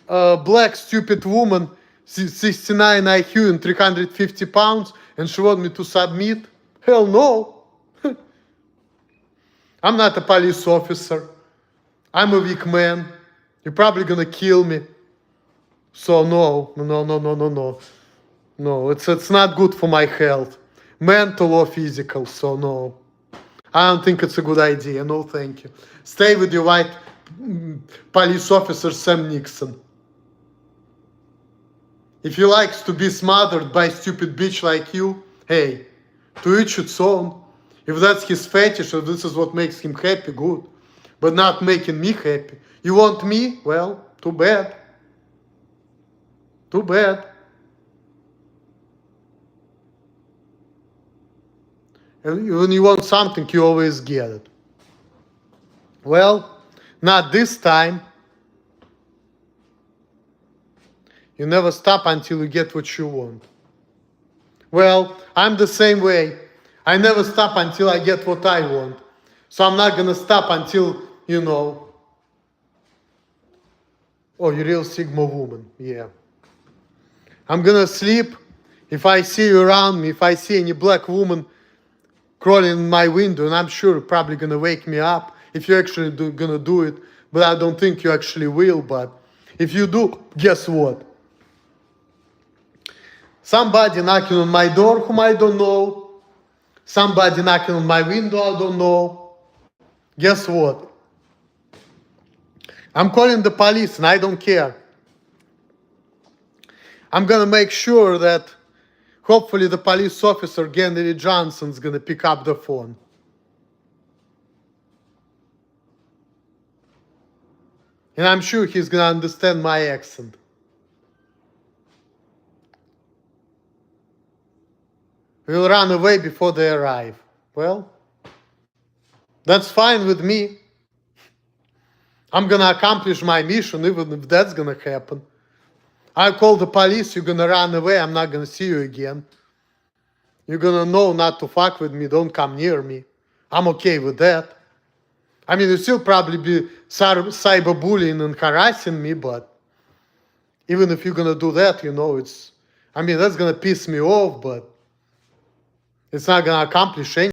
Black, stupid woman, 69 IQ and 350 pounds, and she want me to submit? Hell no. I'm not a police officer. I'm a weak man. You're probably gonna kill me. So no. No, it's not good for my health. Mental or physical, so no. I don't think it's a good idea. No, thank you. Stay with your white police officer Sam Nixon. If he likes to be smothered by a stupid bitch like you, hey, to each its own. If that's his fetish, or this is what makes him happy, good. But not making me happy. You want me? Well, too bad. Too bad. And when you want something, you always get it. Well, not this time. You never stop until you get what you want. Well, I'm the same way. I never stop until I get what I want. So I'm not gonna stop until, you know... Oh, you're real Sigma woman, yeah. I'm gonna sleep. If I see you around me, if I see any black woman crawling in my window, and I'm sure you're probably gonna wake me up if you're actually gonna do it, but I don't think you actually will. But if you do, guess what? Somebody knocking on my door whom I don't know, somebody knocking on my window I don't know. Guess what? I'm calling the police and I don't care. I'm gonna make sure that hopefully the police officer, Henry Johnson's gonna pick up the phone. And I'm sure he's gonna understand my accent. We'll run away before they arrive. Well, that's fine with me. I'm gonna accomplish my mission even if that's gonna happen. I call the police, you're gonna run away, I'm not gonna see you again. You're gonna know not to fuck with me, don't come near me. I'm okay with that. I mean, you still probably be cyberbullying and harassing me, but even if you're gonna do that, you know, I mean, that's gonna piss me off, but it's not gonna accomplish anything.